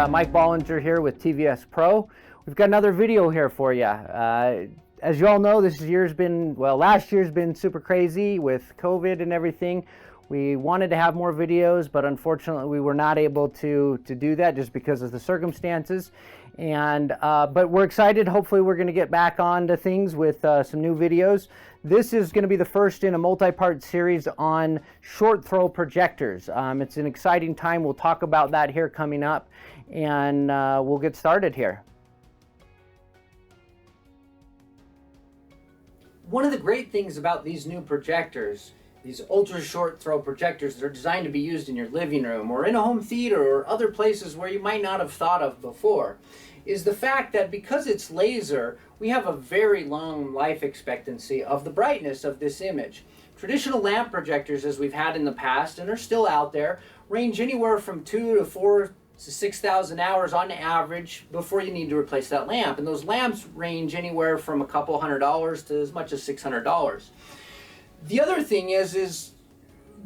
Mike Bollinger here with TVS Pro. We've got another video here for you. As you all know, last year's been super crazy with COVID and everything. We wanted to have more videos, but unfortunately we were not able to do that just because of the circumstances. But we're excited. Hopefully we're going to get back on to things with some new videos. This is going to be the first in a multi-part series on short throw projectors. It's an exciting time. We'll talk about that here coming up, and we'll get started here. One of the great things about these new projectors, these ultra short throw projectors that are designed to be used in your living room or in a home theater or other places where you might not have thought of before, is the fact that because it's laser, we have a very long life expectancy of the brightness of this image. Traditional lamp projectors, as we've had in the past and are still out there, range anywhere from 2 to 4 to 6,000 hours on average before you need to replace that lamp. And those lamps range anywhere from a couple $100 to as much as $600. The other thing is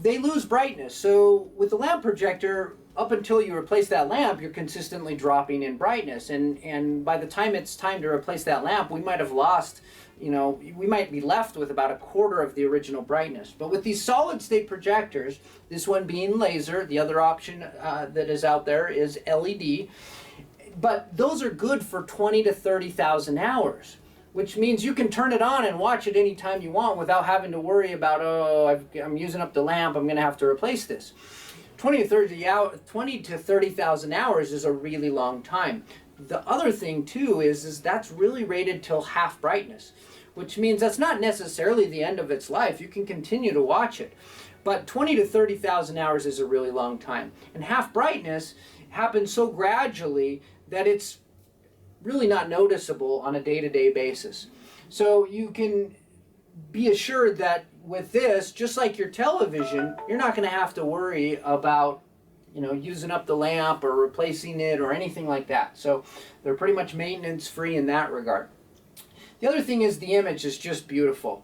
they lose brightness. So with the lamp projector, up until you replace that lamp, you're consistently dropping in brightness. And by the time it's time to replace that lamp, we might have lost, we might be left with about a quarter of the original brightness. But with these solid state projectors, this one being laser, the other option that is out there is LED, but those are good for 20 to 30,000 hours. Which means you can turn it on and watch it anytime you want without having to worry about, I'm using up the lamp, I'm going to have to replace this. 20 to 30,000 hours is a really long time. The other thing too is that's really rated till half brightness, which means that's not necessarily the end of its life. You can continue to watch it. But 20 to 30,000 hours is a really long time. And half brightness happens so gradually that it's really not noticeable on a day-to-day basis. So you can be assured that with this, just like your television, you're not going to have to worry about using up the lamp or replacing it or anything like that. So they're pretty much maintenance free in that regard. The other thing is the image is just beautiful.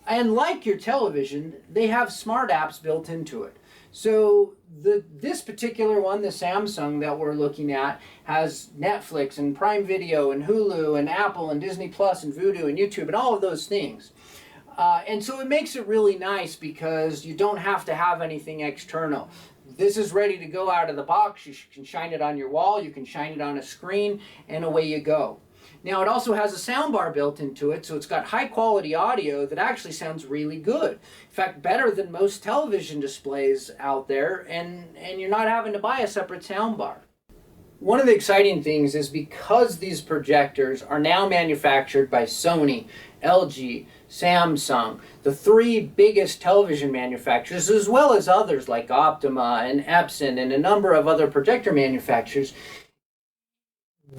And like your television, they have smart apps built into it. So this particular one, the Samsung that we're looking at, has Netflix and Prime Video and Hulu and Apple and Disney Plus and Vudu and YouTube and all of those things. And so it makes it really nice because you don't have to have anything external. This is ready to go out of the box. You can shine it on your wall, you can shine it on a screen, and away you go. Now it also has a sound bar built into it, so it's got high quality audio that actually sounds really good. In fact, better than most television displays out there, and you're not having to buy a separate sound bar. One of the exciting things is because these projectors are now manufactured by Sony, LG, Samsung, the three biggest television manufacturers, as well as others like Optima and Epson and a number of other projector manufacturers.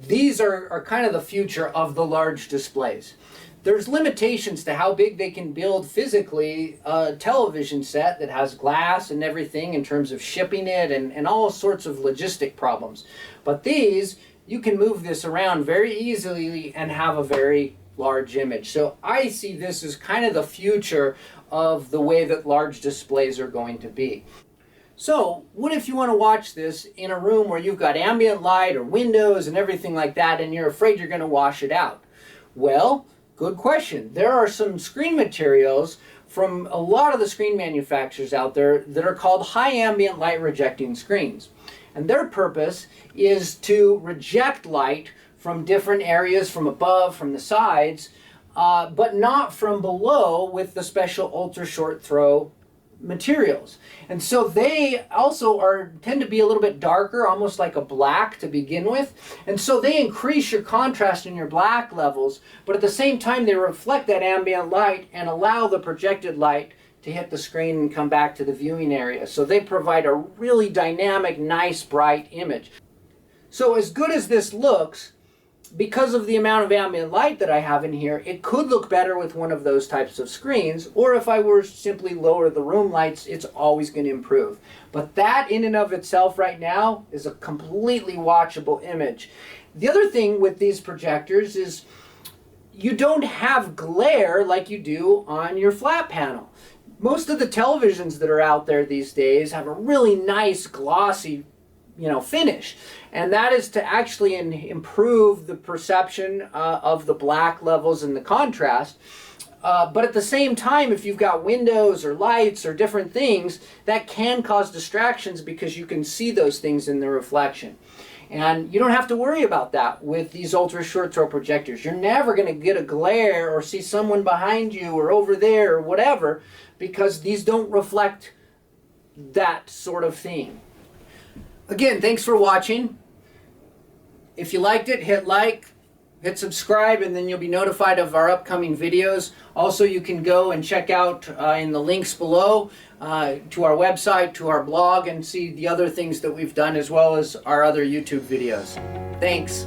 These are kind of the future of the large displays. There's limitations to how big they can build physically a television set that has glass and everything in terms of shipping it and all sorts of logistic problems. But these, you can move this around very easily and have a very large image. So I see this as kind of the future of the way that large displays are going to be. So what if you want to watch this in a room where you've got ambient light or windows and everything like that and you're afraid you're going to wash it out? Well, good question. There are some screen materials from a lot of the screen manufacturers out there that are called high ambient light rejecting screens. And their purpose is to reject light from different areas, from above, from the sides, but not from below with the special ultra short throw materials. And so they also tend to be a little bit darker, almost like a black to begin with. And so they increase your contrast in your black levels, but at the same time they reflect that ambient light and allow the projected light to hit the screen and come back to the viewing area. So they provide a really dynamic, nice, bright image. So as good as this looks, because of the amount of ambient light that I have in here, it could look better with one of those types of screens, or if I were simply lower the room lights, it's always going to improve. But that in and of itself right now is a completely watchable image. The other thing with these projectors is you don't have glare like you do on your flat panel. Most of the televisions that are out there these days have a really nice glossy finish, and that is to actually improve the perception of the black levels and the contrast. But at the same time, if you've got windows or lights or different things, that can cause distractions because you can see those things in the reflection. And you don't have to worry about that with these ultra short throw projectors. You're never going to get a glare or see someone behind you or over there or whatever, because these don't reflect that sort of thing. Again, thanks for watching. If you liked it, hit like, hit subscribe, and then you'll be notified of our upcoming videos. Also, you can go and check out in the links below to our website, to our blog, and see the other things that we've done, as well as our other YouTube videos. Thanks.